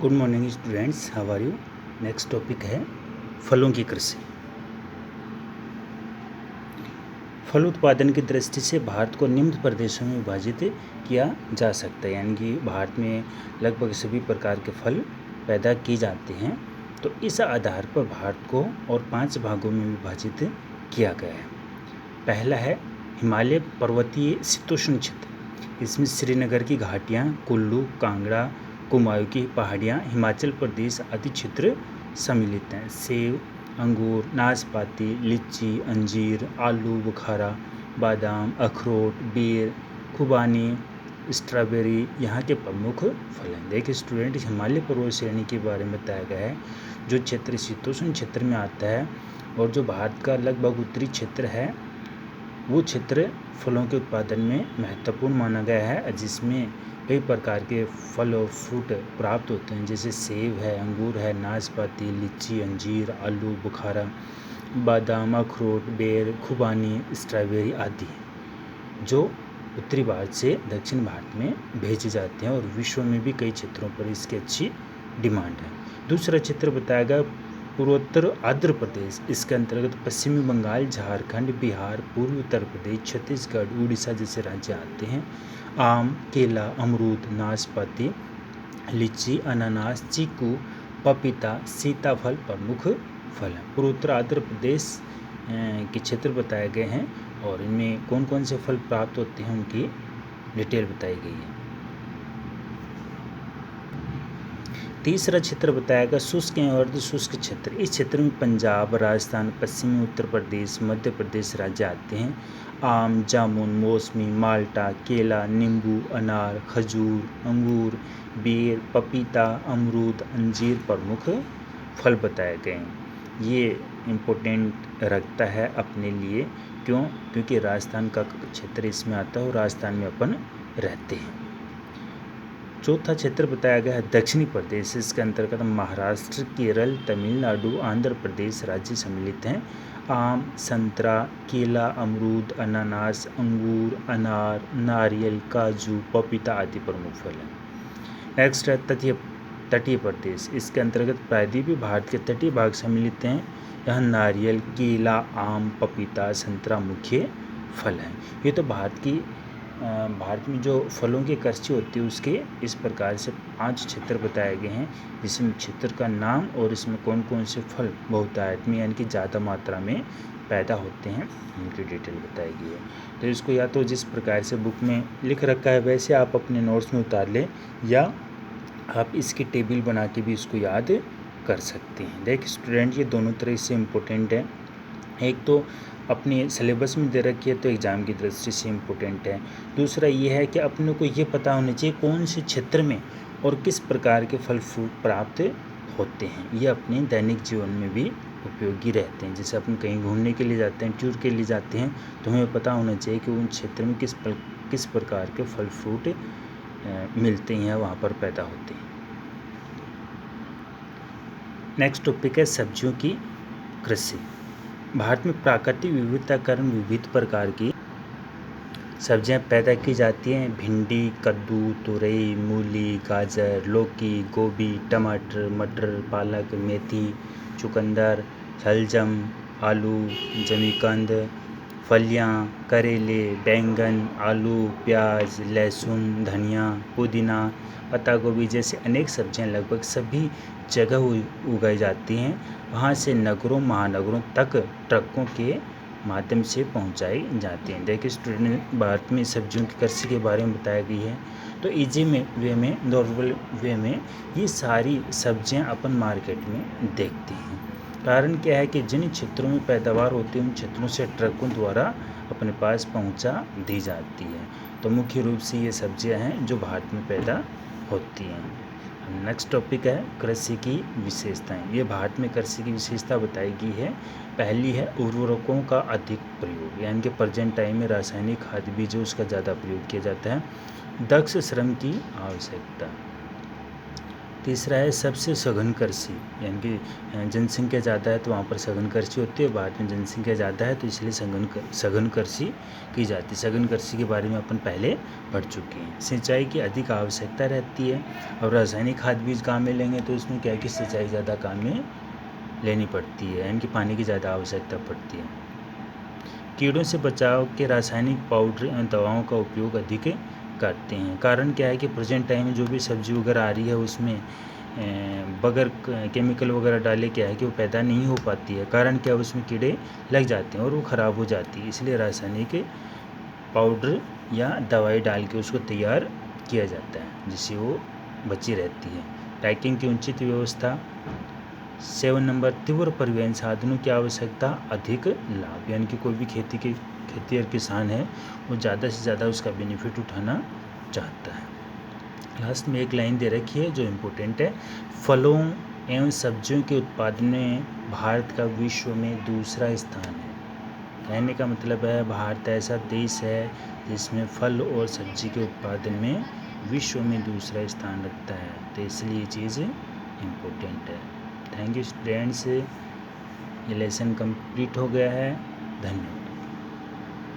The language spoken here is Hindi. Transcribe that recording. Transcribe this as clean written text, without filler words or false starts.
Good morning students, how are you. Next topic है फलों की कृषि। फल उत्पादन की दृष्टि से भारत को निम्न प्रदेशों में विभाजित किया जा सकता है, यानी कि भारत में लगभग सभी प्रकार के फल पैदा किए जाते हैं। तो इस आधार पर भारत को और 5 भागों में विभाजित किया गया है। पहला है हिमालय पर्वतीय शीतोष्ण क्षेत्र। इसमें श्रीनगर की घाटियाँ, कुल्लू, कांगड़ा, कुमाऊं की पहाड़ियाँ, हिमाचल प्रदेश आदि क्षेत्र सम्मिलित हैं। सेब, अंगूर, नाशपाती, लीची, अंजीर, आलू बुखारा, बादाम, अखरोट, बेर, खुबानी, स्ट्रॉबेरी यहाँ के प्रमुख फल हैं। देखिए स्टूडेंट, हिमालय पर्वत श्रेणी के बारे में बताया गया है। जो क्षेत्र शीतोष्ण क्षेत्र में आता है और जो भारत का लगभग उत्तरी क्षेत्र है, वो क्षेत्र फलों के उत्पादन में महत्वपूर्ण माना गया है, जिसमें कई प्रकार के फल और फ्रूट प्राप्त होते हैं, जैसे सेब है, अंगूर है, नाशपाती, लीची, अंजीर, आलू बुखारा, बादाम, अखरोट, बेर, खुबानी, स्ट्रॉबेरी आदि, जो उत्तरी भारत से दक्षिण भारत में भेजे जाते हैं और विश्व में भी कई क्षेत्रों पर इसकी अच्छी डिमांड है। दूसरा क्षेत्र बताया गया पूर्वोत्तर आंध्र प्रदेश। इसके अंतर्गत पश्चिमी बंगाल, झारखंड, बिहार, पूर्वी उत्तर प्रदेश, छत्तीसगढ़, उड़ीसा जैसे राज्य आते हैं। आम, केला, अमरूद, नाशपाती, लीची, अनानास, चीकू, पपीता, सीताफल प्रमुख फल हैं। पूर्वोत्तर आंध्र प्रदेश के क्षेत्र बताए गए हैं और इनमें कौन कौन से फल प्राप्त होते हैं उनकी डिटेल बताई गई है। तीसरा क्षेत्र बताया गया शुष्क एवं अर्ध शुष्क क्षेत्र। इस क्षेत्र में पंजाब, राजस्थान, पश्चिमी उत्तर प्रदेश, मध्य प्रदेश राज्य आते हैं। आम, जामुन, मौसमी, माल्टा, केला, नींबू, अनार, खजूर, अंगूर, बेर, पपीता, अमरूद, अंजीर प्रमुख फल बताए गए हैं। ये इम्पोर्टेंट रखता है अपने लिए, क्योंकि राजस्थान का क्षेत्र इसमें आता है और राजस्थान में अपन रहते हैं। चौथा क्षेत्र बताया गया है दक्षिणी प्रदेश। इसके अंतर्गत महाराष्ट्र, केरल, तमिलनाडु, आंध्र प्रदेश राज्य सम्मिलित हैं। आम, संतरा, केला, अमरूद, अनानास, अंगूर, अनार, नारियल, काजू, पपीता आदि प्रमुख फल हैं। नेक्स्ट है तटीय प्रदेश। इसके अंतर्गत प्रायद्वीपीय भारत के तटीय भाग सम्मिलित हैं। यहाँ नारियल, केला, आम, पपीता, संतरा मुख्य फल हैं। ये तो भारत में जो फलों की कृषि होती है उसके इस प्रकार से 5 क्षेत्र बताए गए हैं, जिसमें क्षेत्र का नाम और इसमें कौन कौन से फल बहुतायत में यानी कि ज़्यादा मात्रा में पैदा होते हैं उनकी डिटेल बताई गई है। तो इसको या तो जिस प्रकार से बुक में लिख रखा है वैसे आप अपने नोट्स में उतार लें, या आप इसकी टेबल बना के भी इसको याद कर सकते हैं। देखिए स्टूडेंट, ये दोनों तरह से इम्पोर्टेंट है। एक तो अपने सिलेबस में दे रखी है तो एग्ज़ाम की दृष्टि से इम्पोर्टेंट है। दूसरा ये है कि अपने को ये पता होना चाहिए कौन से क्षेत्र में और किस प्रकार के फल फ्रूट प्राप्त होते हैं। ये अपने दैनिक जीवन में भी उपयोगी रहते हैं। जैसे अपन कहीं घूमने के लिए जाते हैं, टूर के लिए जाते हैं, तो हमें पता होना चाहिए कि उन क्षेत्र में किस प्रकार के फल फ्रूट मिलते हैं, वहाँ पर पैदा होते हैं। नेक्स्ट टॉपिक है सब्जियों की कृषि। भारत में प्राकृतिक विविधता कारण विविध प्रकार की सब्जियां पैदा की जाती हैं। भिंडी, कद्दू, तुरई, मूली, गाजर, लौकी, गोभी, टमाटर, मटर, पालक, मेथी, चुकंदर, शलजम, आलू, जमीकंद, फलियां, करेले, बैंगन, आलू, प्याज, लहसुन, धनिया, पुदीना, पत्ता गोभी जैसे अनेक सब्जियां लगभग सभी जगह उगाई जाती हैं। वहाँ से नगरों महानगरों तक ट्रकों के माध्यम से पहुँचाई जाती हैं। देखिए स्टूडेंट, भारत में सब्जियों की कृषि के बारे में बताया गई है। तो ईजी वे में नॉर्मल वे में ये सारी सब्जियां अपन मार्केट में देखते हैं। कारण क्या है कि जिन क्षेत्रों में पैदावार होती है उन क्षेत्रों से ट्रकों द्वारा अपने पास पहुंचा दी जाती है। तो मुख्य रूप से ये सब्जियां हैं जो भारत में पैदा होती हैं। नेक्स्ट टॉपिक है कृषि की विशेषताएं। ये भारत में कृषि की विशेषता बताई गई है। पहली है उर्वरकों का अधिक प्रयोग, यानी कि प्रेजेंट टाइम में रासायनिक खाद बीजों उसका ज़्यादा प्रयोग किया जाता है। दक्ष श्रम की आवश्यकता। तीसरा है सबसे सघन कृषि, यानी कि जनसंख्या ज़्यादा है तो वहाँ पर सघन कृषि होती है, बाद में जनसंख्या ज़्यादा है तो इसलिए सघन कृषि की जाती है। सघन कृषि के बारे में अपन पहले पढ़ चुके हैं। सिंचाई की अधिक आवश्यकता रहती है, और रासायनिक खाद बीज काम में लेंगे तो उसमें क्या है कि सिंचाई ज़्यादा काम में लेनी पड़ती है, यानी कि पानी की ज़्यादा आवश्यकता पड़ती है। कीड़ों से बचाव के रासायनिक पाउडर दवाओं का उपयोग अधिक करते हैं। कारण क्या है कि प्रेजेंट टाइम में जो भी सब्जी वगैरह आ रही है उसमें बगैर केमिकल वगैरह डाले क्या है कि वो पैदा नहीं हो पाती है। कारण क्या है, उसमें कीड़े लग जाते हैं और वो ख़राब हो जाती है, इसलिए रासायनिक पाउडर या दवाई डाल के उसको तैयार किया जाता है जिससे वो बची रहती है। पैकिंग की उचित व्यवस्था। 7 नंबर, तीव्र परिवहन साधनों की आवश्यकता, अधिक लाभ, यानी कि कोई भी खेती और किसान है वो ज़्यादा से ज़्यादा उसका बेनिफिट उठाना चाहता है। लास्ट में एक लाइन दे रखी है जो इम्पोर्टेंट है, फलों एवं सब्जियों के उत्पादन में भारत का विश्व में दूसरा स्थान है। कहने का मतलब है भारत ऐसा देश है जिसमें फल और सब्जी के उत्पादन में विश्व में दूसरा स्थान रखता है, तो इसलिए ये चीज़ इम्पोर्टेंट है। थैंक यू स्टूडेंट्स, ये लेसन कंप्लीट हो गया है। धन्यवाद।